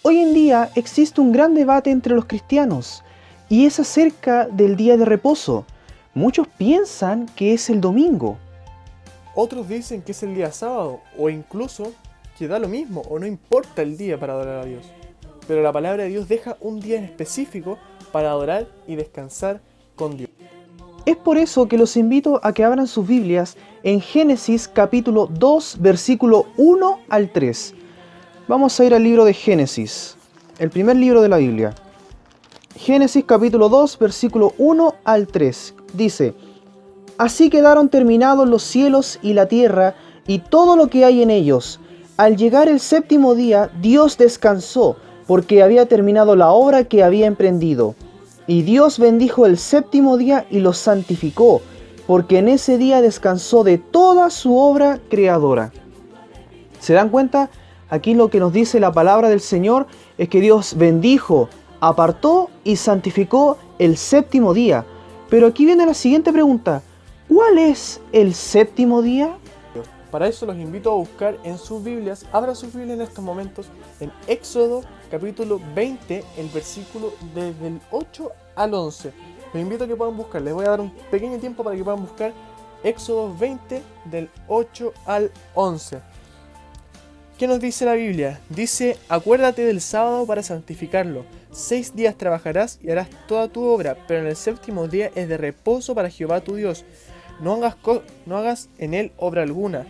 Hoy en día existe un gran debate entre los cristianos y es acerca del día de reposo. Muchos piensan que es el domingo. Otros dicen que es el día sábado, o incluso que da lo mismo, o no importa el día para adorar a Dios. Pero la palabra de Dios deja un día en específico para adorar y descansar con Dios. Es por eso que los invito a que abran sus Biblias en Génesis capítulo 2, versículo 1 al 3. Vamos a ir al libro de Génesis, el primer libro de la Biblia. Génesis capítulo 2, versículo 1 al 3. Dice: Así quedaron terminados los cielos y la tierra y todo lo que hay en ellos. Al llegar el séptimo día, Dios descansó, porque había terminado la obra que había emprendido. Y Dios bendijo el séptimo día y lo santificó, porque en ese día descansó de toda su obra creadora. ¿Se dan cuenta? Aquí lo que nos dice la palabra del Señor es que Dios bendijo, apartó y santificó el séptimo día. Pero aquí viene la siguiente pregunta: ¿cuál es el séptimo día? Para eso los invito a buscar en sus Biblias, abra sus Biblias en estos momentos, en Éxodo capítulo 20, el versículo desde el 8 al 11. Los invito a que puedan buscar, les voy a dar un pequeño tiempo para que puedan buscar Éxodo 20 del 8 al 11. ¿Qué nos dice la Biblia? Dice: acuérdate del sábado para santificarlo. 6 días trabajarás y harás toda tu obra, pero en el séptimo día es de reposo para Jehová tu Dios. No hagas en él obra alguna.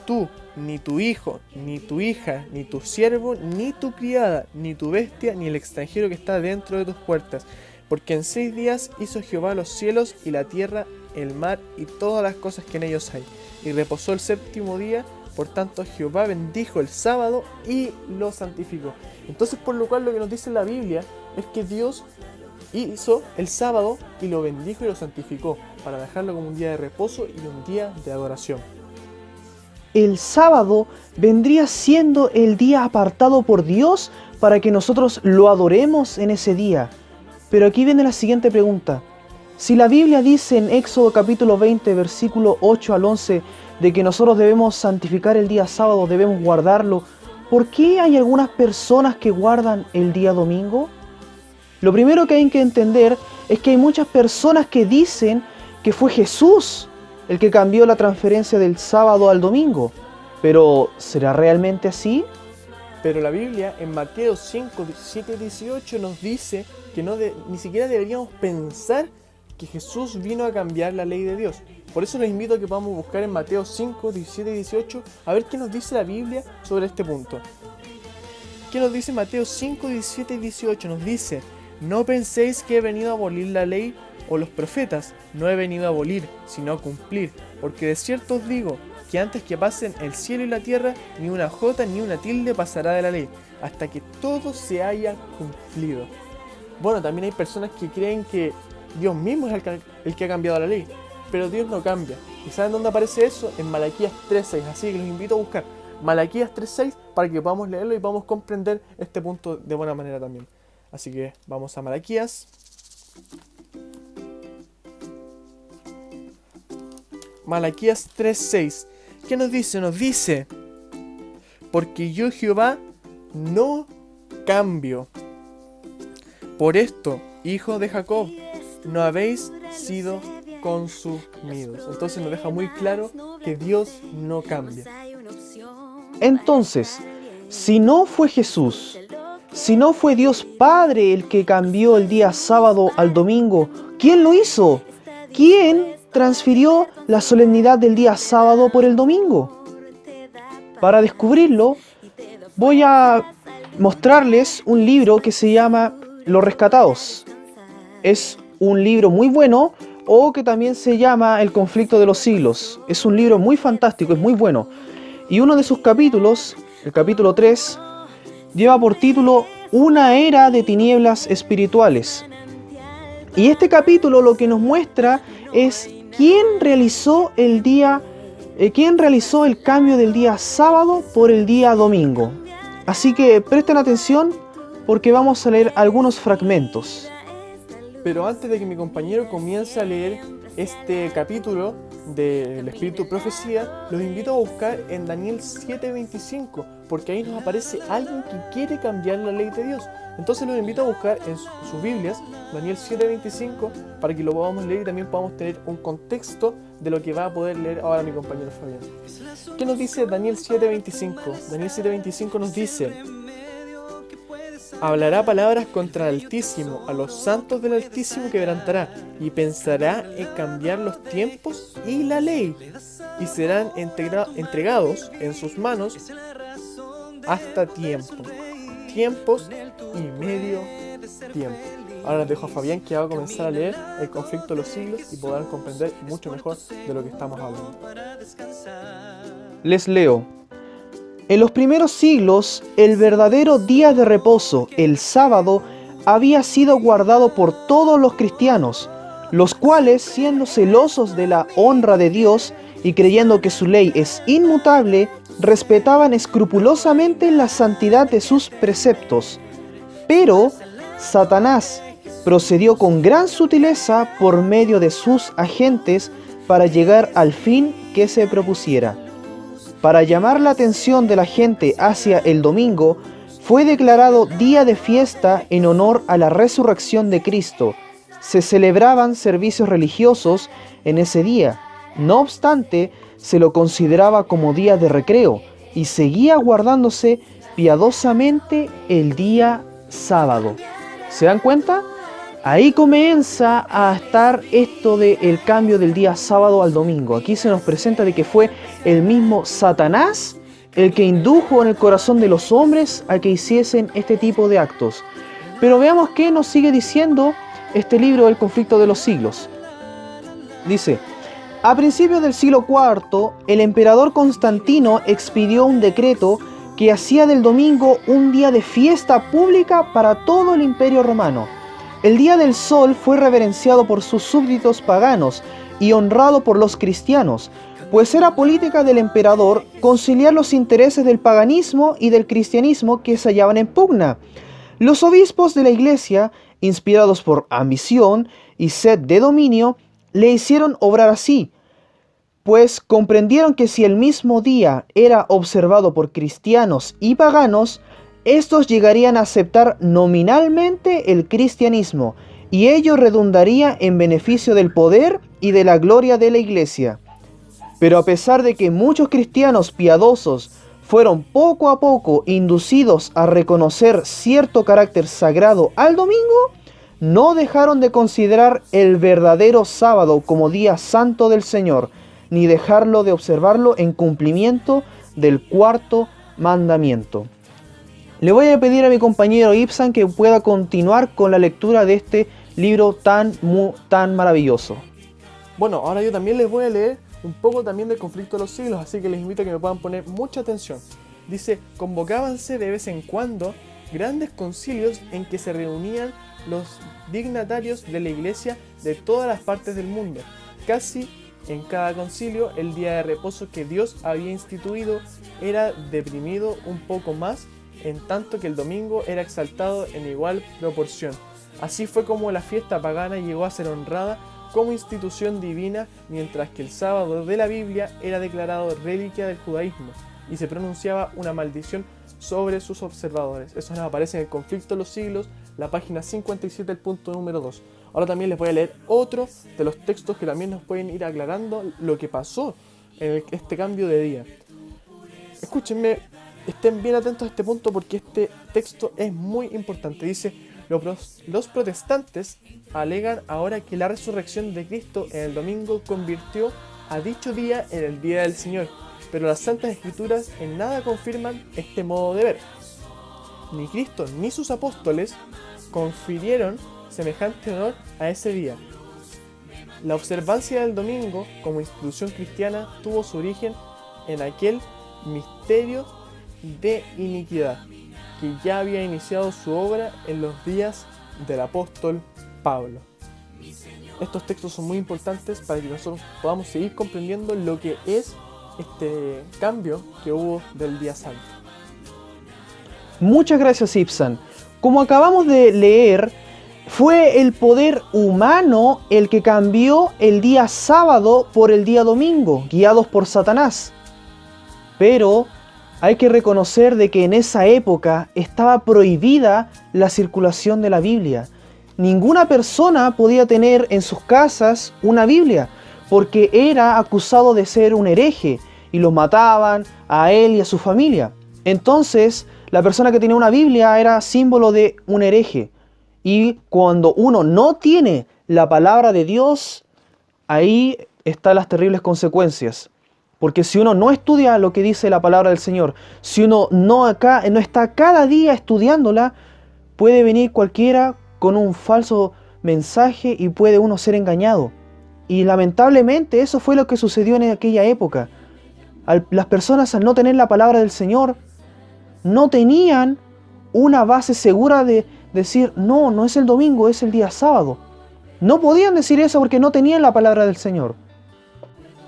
Tú, ni tu hijo, ni tu hija, ni tu siervo, ni tu criada, ni tu bestia, ni el extranjero que está dentro de tus puertas. Porque en 6 días hizo Jehová los cielos y la tierra, el mar y todas las cosas que en ellos hay. Y reposó el séptimo día. Por tanto, Jehová bendijo el sábado y lo santificó. Entonces, por lo cual lo que nos dice la Biblia es que Dios hizo el sábado y lo bendijo y lo santificó, para dejarlo como un día de reposo y un día de adoración. El sábado vendría siendo el día apartado por Dios para que nosotros lo adoremos en ese día. Pero aquí viene la siguiente pregunta. Si la Biblia dice en Éxodo capítulo 20, versículo 8 al 11, de que nosotros debemos santificar el día sábado, debemos guardarlo, ¿por qué hay algunas personas que guardan el día domingo? Lo primero que hay que entender es que hay muchas personas que dicen que fue Jesús el que cambió la transferencia del sábado al domingo. Pero, ¿será realmente así? Pero la Biblia en Mateo 5, 17 y 18 nos dice que ni siquiera deberíamos pensar que Jesús vino a cambiar la ley de Dios. Por eso los invito a que podamos buscar en Mateo 5, 17 y 18 a ver qué nos dice la Biblia sobre este punto. ¿Qué nos dice Mateo 5, 17 y 18? Nos dice: no penséis que he venido a abolir la ley o los profetas. No he venido a abolir, sino a cumplir. Porque de cierto os digo que antes que pasen el cielo y la tierra, ni una jota ni una tilde pasará de la ley, hasta que todo se haya cumplido. Bueno, también hay personas que creen que Dios mismo es el que ha cambiado la ley, pero Dios no cambia. ¿Y saben dónde aparece eso? En Malaquías 3:6, así que los invito a buscar Malaquías 3:6 para que podamos leerlo y podamos comprender este punto de buena manera también. Así que vamos a Malaquías. Malaquías 3:6. ¿Qué nos dice? Nos dice: porque yo Jehová no cambio. Por esto, hijos de Jacob, no habéis sido consumidos. Entonces nos deja muy claro que Dios no cambia. Entonces, si no fue Jesús, si no fue Dios Padre el que cambió el día sábado al domingo, ¿quién lo hizo? ¿Quién transfirió la solemnidad del día sábado por el domingo? Para descubrirlo, voy a mostrarles un libro que se llama Los Rescatados. Es un libro muy bueno, o que también se llama El conflicto de los siglos. Es un libro muy fantástico, es muy bueno. Y uno de sus capítulos, el capítulo 3, lleva por título Una era de tinieblas espirituales. Y este capítulo lo que nos muestra es quién realizó el cambio del día sábado por el día domingo. Así que presten atención porque vamos a leer algunos fragmentos. Pero antes de que mi compañero comience a leer este capítulo del Espíritu Profecía, los invito a buscar en Daniel 7:25, porque ahí nos aparece alguien que quiere cambiar la ley de Dios. Entonces los invito a buscar en sus Biblias Daniel 7:25 para que lo podamos leer y también podamos tener un contexto de lo que va a poder leer ahora mi compañero Fabián. ¿Qué nos dice Daniel 7:25? Daniel 7:25 nos dice: hablará palabras contra el Altísimo, a los santos del Altísimo quebrantará, y pensará en cambiar los tiempos y la ley, y serán entregados en sus manos hasta tiempos y medio tiempo. Ahora les dejo a Fabián, que va a comenzar a leer el conflicto de los siglos y podrán comprender mucho mejor de lo que estamos hablando. Les leo. En los primeros siglos, el verdadero día de reposo, el sábado, había sido guardado por todos los cristianos, los cuales, siendo celosos de la honra de Dios y creyendo que su ley es inmutable, respetaban escrupulosamente la santidad de sus preceptos. Pero Satanás procedió con gran sutileza por medio de sus agentes para llegar al fin que se propusiera. Para llamar la atención de la gente hacia el domingo, fue declarado día de fiesta en honor a la resurrección de Cristo. Se celebraban servicios religiosos en ese día. No obstante, se lo consideraba como día de recreo y seguía guardándose piadosamente el día sábado. ¿Se dan cuenta? Ahí comienza a estar esto del cambio del día sábado al domingo. Aquí se nos presenta de que fue el mismo Satanás el que indujo en el corazón de los hombres a que hiciesen este tipo de actos. Pero veamos qué nos sigue diciendo este libro del conflicto de los siglos. Dice: a principios del siglo IV, el emperador Constantino expidió un decreto que hacía del domingo un día de fiesta pública para todo el Imperio Romano. El Día del Sol fue reverenciado por sus súbditos paganos y honrado por los cristianos, pues era política del emperador conciliar los intereses del paganismo y del cristianismo que se hallaban en pugna. Los obispos de la iglesia, inspirados por ambición y sed de dominio, le hicieron obrar así, pues comprendieron que si el mismo día era observado por cristianos y paganos, estos llegarían a aceptar nominalmente el cristianismo, y ello redundaría en beneficio del poder y de la gloria de la iglesia. Pero a pesar de que muchos cristianos piadosos fueron poco a poco inducidos a reconocer cierto carácter sagrado al domingo, no dejaron de considerar el verdadero sábado como día santo del Señor, ni dejarlo de observarlo en cumplimiento del cuarto mandamiento. Le voy a pedir a mi compañero Ibsan que pueda continuar con la lectura de este libro tan maravilloso. Bueno, ahora yo también les voy a leer un poco también del conflicto de los siglos, así que les invito a que me puedan poner mucha atención. Dice: convocábanse de vez en cuando grandes concilios en que se reunían los dignatarios de la iglesia de todas las partes del mundo. Casi en cada concilio, el día de reposo que Dios había instituido era deprimido un poco más, en tanto que el domingo era exaltado en igual proporción. Así fue como la fiesta pagana llegó a ser honrada como institución divina, mientras que el sábado de la Biblia era declarado reliquia del judaísmo y se pronunciaba una maldición sobre sus observadores. Eso nos aparece en el conflicto de los siglos, la página 57, el punto número 2. Ahora también les voy a leer otro de los textos que también nos pueden ir aclarando lo que pasó en este cambio de día. Escúchenme, estén bien atentos a este punto porque este texto es muy importante. Dice: los protestantes alegan ahora que la resurrección de Cristo en el domingo convirtió a dicho día en el día del Señor, pero las Santas Escrituras en nada confirman este modo de ver. Ni Cristo ni sus apóstoles confirieron semejante honor a ese día. La observancia del domingo como institución cristiana tuvo su origen en aquel misterio de iniquidad que ya había iniciado su obra en los días del apóstol Pablo. Estos textos son muy importantes para que nosotros podamos seguir comprendiendo lo que es este cambio que hubo del día santo. Muchas gracias, Ibsan. Como acabamos de leer, Fue el poder humano el que cambió el día sábado por el día domingo, guiados por Satanás. Pero hay que reconocer de que en esa época estaba prohibida la circulación de la Biblia. Ninguna persona podía tener en sus casas una Biblia, porque era acusado de ser un hereje y los mataban a él y a su familia. Entonces, la persona que tenía una Biblia era símbolo de un hereje. Y cuando uno no tiene la palabra de Dios, ahí están las terribles consecuencias. Porque si uno no estudia lo que dice la palabra del Señor, si uno no está cada día estudiándola, puede venir cualquiera con un falso mensaje y puede uno ser engañado. Y lamentablemente eso fue lo que sucedió en aquella época. Las personas, al no tener la palabra del Señor, no tenían una base segura de decir, no, no es el domingo, es el día sábado. No podían decir eso porque no tenían la palabra del Señor.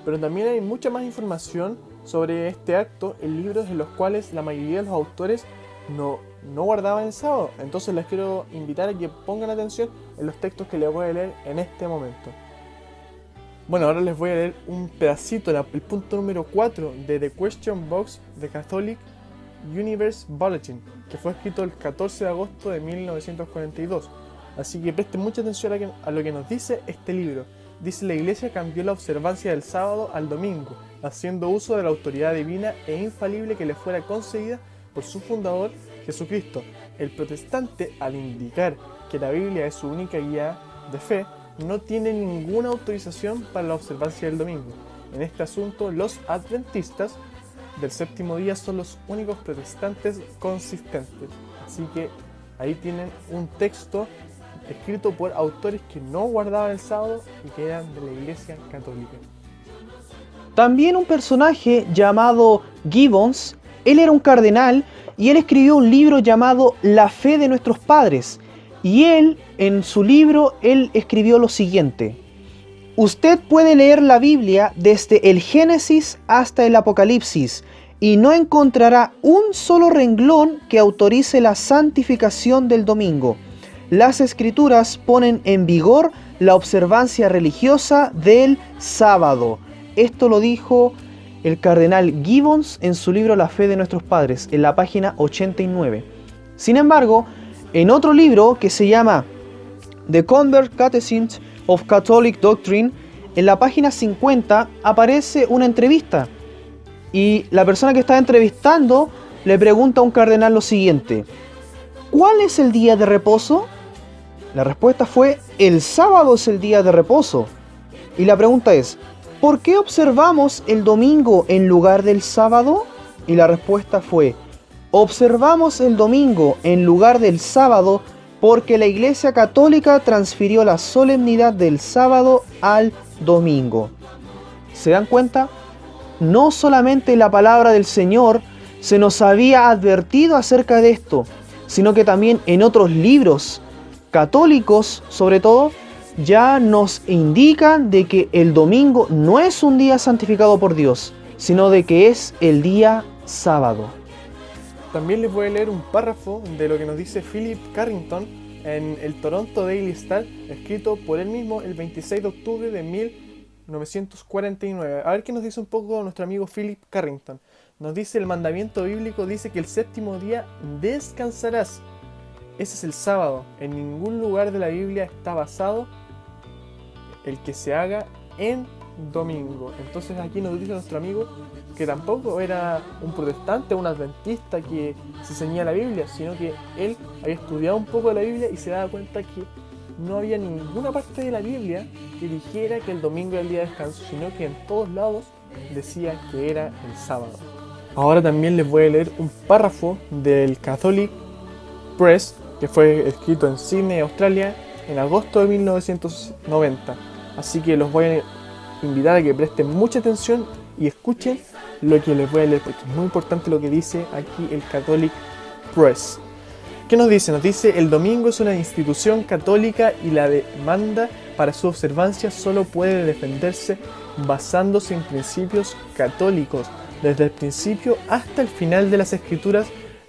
Pero también hay mucha más información sobre este acto en libros en los cuales la mayoría de los autores no guardaban el sábado. Entonces les quiero invitar a que pongan atención en los textos que les voy a leer en este momento. Bueno, ahora les voy a leer un pedacito, el punto número 4 de The Question Box de Catholic Universe Bulletin, que fue escrito el 14 de agosto de 1942. Así que presten mucha atención a lo que nos dice este libro. Dice: la Iglesia cambió la observancia del sábado al domingo, haciendo uso de la autoridad divina e infalible que le fuera concedida por su fundador, Jesucristo. El protestante, al indicar que la Biblia es su única guía de fe, no tiene ninguna autorización para la observancia del domingo. En este asunto, los adventistas del séptimo día son los únicos protestantes consistentes. Así que ahí tienen un texto escrito por autores que no guardaban el sábado y que eran de la Iglesia Católica. También un personaje llamado Gibbons, él era un cardenal y él escribió un libro llamado La fe de nuestros padres. Y él, en su libro, él escribió lo siguiente: usted puede leer la Biblia desde el Génesis hasta el Apocalipsis y no encontrará un solo renglón que autorice la santificación del domingo. Las Escrituras ponen en vigor la observancia religiosa del sábado. Esto lo dijo el cardenal Gibbons en su libro La fe de nuestros padres, en la página 89. Sin embargo, en otro libro que se llama The Convert Catechism of Catholic Doctrine, en la página 50 aparece una entrevista. Y la persona que está entrevistando le pregunta a un cardenal lo siguiente: ¿cuál es el día de reposo? La respuesta fue: el sábado es el día de reposo. Y la pregunta es: ¿por qué observamos el domingo en lugar del sábado? Y la respuesta fue: observamos el domingo en lugar del sábado porque la Iglesia Católica transfirió la solemnidad del sábado al domingo. ¿Se dan cuenta? No solamente la palabra del Señor se nos había advertido acerca de esto, sino que también en otros libros católicos, sobre todo, ya nos indican de que el domingo no es un día santificado por Dios, sino de que es el día sábado. También les voy a leer un párrafo de lo que nos dice Philip Carrington en el Toronto Daily Star, escrito por él mismo el 26 de octubre de 1949. A ver qué nos dice un poco nuestro amigo Philip Carrington. Nos dice: el mandamiento bíblico dice que el séptimo día descansarás. Ese es el sábado. En ningún lugar de la Biblia está basado el que se haga en domingo. Entonces aquí nos dice nuestro amigo que tampoco era un protestante, un adventista que se ceñía a la Biblia, sino que él había estudiado un poco de la Biblia y se daba cuenta que no había ninguna parte de la Biblia que dijera que el domingo era el día de descanso, sino que en todos lados decía que era el sábado. Ahora también les voy a leer un párrafo del Catholic Press que fue escrito en Sydney, Australia, en agosto de 1990. Así que los voy a invitar a que presten mucha atención y escuchen lo que les voy a leer, porque es muy importante lo que dice aquí el Catholic Press. ¿Qué nos dice? Nos dice: el domingo es una institución católica y la demanda para su observancia solo puede defenderse basándose en principios católicos. Desde el principio hasta el final de las Escrituras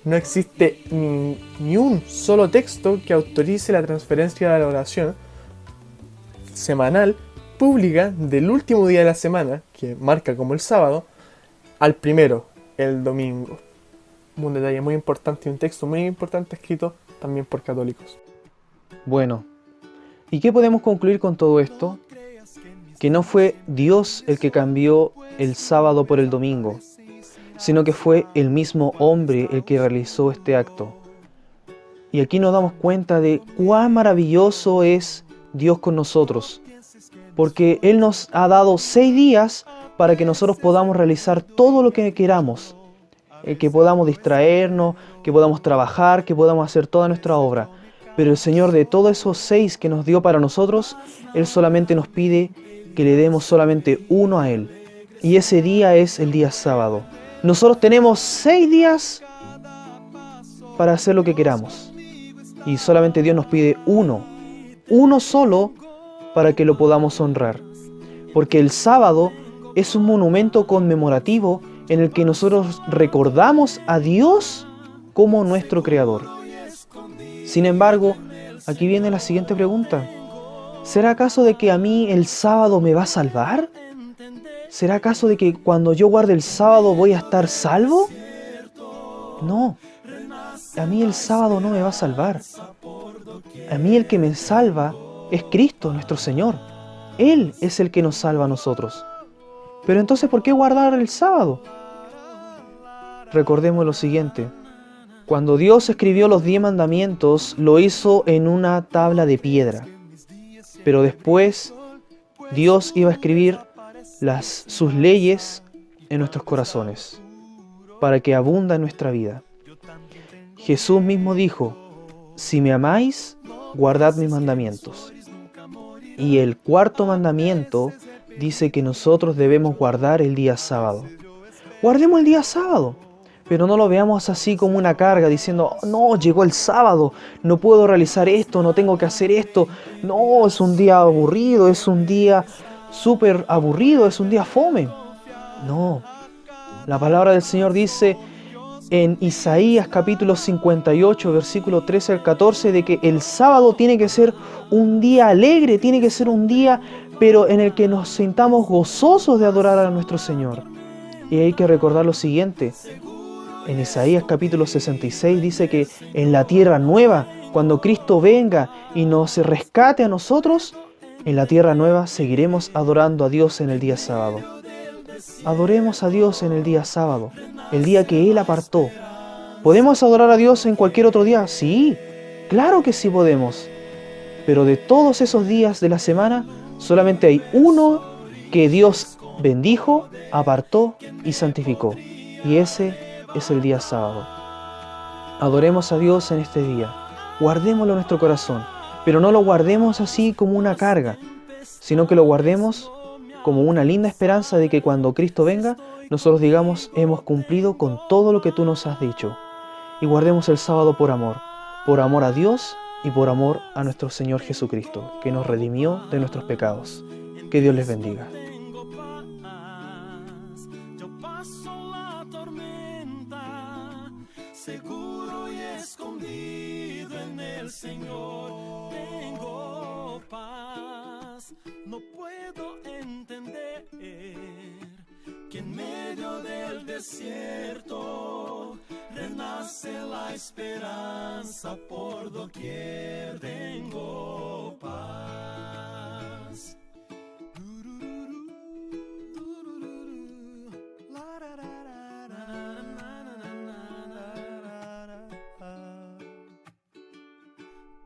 no existe ni un solo texto que autorice la transferencia de la oración semanal pública del último día de la semana, que marca como el sábado, al primero, el domingo. Un detalle muy importante y un texto muy importante escrito también por católicos. Bueno, ¿y qué podemos concluir con todo esto? Que no fue Dios el que cambió el sábado por el domingo, sino que fue el mismo hombre el que realizó este acto. Y aquí nos damos cuenta de cuán maravilloso es Dios con nosotros, porque Él nos ha dado 6 días para que nosotros podamos realizar todo lo que queramos, que podamos distraernos, que podamos trabajar, que podamos hacer toda nuestra obra. Pero el Señor, de todos esos 6 que nos dio para nosotros, Él solamente nos pide que le demos solamente uno a Él. Y ese día es el día sábado. Nosotros tenemos 6 días para hacer lo que queramos. Y solamente Dios nos pide uno solo, para que lo podamos honrar. Porque el sábado es un monumento conmemorativo en el que nosotros recordamos a Dios como nuestro Creador. Sin embargo, aquí viene la siguiente pregunta. ¿Será acaso de que a mí el sábado me va a salvar? ¿Será acaso de que cuando yo guarde el sábado voy a estar salvo? No, a mí el sábado no me va a salvar. A mí el que me salva es Cristo, nuestro Señor. Él es el que nos salva a nosotros. Pero entonces, ¿por qué guardar el sábado? Recordemos lo siguiente. Cuando Dios escribió los 10 mandamientos, lo hizo en una tabla de piedra. Pero después, Dios iba a escribir sus leyes en nuestros corazones, para que abunda en nuestra vida. Jesús mismo dijo, si me amáis, guardad mis mandamientos. Y el 4.º mandamiento dice que nosotros debemos guardar el día sábado. Guardemos el día sábado, pero no lo veamos así como una carga, diciendo, no, llegó el sábado, no puedo realizar esto, no tengo que hacer esto, no, es un día aburrido, es un día súper aburrido, es un día fome. No, la palabra del Señor dice en Isaías capítulo 58, versículo 13 al 14, de que el sábado tiene que ser un día alegre, tiene que ser un día, pero en el que nos sintamos gozosos de adorar a nuestro Señor. Y hay que recordar lo siguiente, en Isaías capítulo 66 dice que en la tierra nueva, cuando Cristo venga y nos rescate a nosotros, en la tierra nueva seguiremos adorando a Dios en el día sábado. Adoremos a Dios en el día sábado, el día que Él apartó. ¿Podemos adorar a Dios en cualquier otro día? Sí, claro que sí podemos. Pero de todos esos días de la semana, solamente hay uno que Dios bendijo, apartó y santificó. Y ese es el día sábado. Adoremos a Dios en este día. Guardémoslo en nuestro corazón. Pero no lo guardemos así como una carga, sino que lo guardemos como una linda esperanza de que cuando Cristo venga, nosotros digamos, hemos cumplido con todo lo que tú nos has dicho. Y guardemos el sábado por amor a Dios y por amor a nuestro Señor Jesucristo, que nos redimió de nuestros pecados. Que Dios les bendiga. Yo paso la tormenta, seguro y escondido en el Señor. Tengo paz, no puedo entender que en medio del desierto renace la esperanza por doquier. Tengo paz.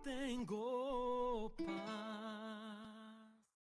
Tengo paz.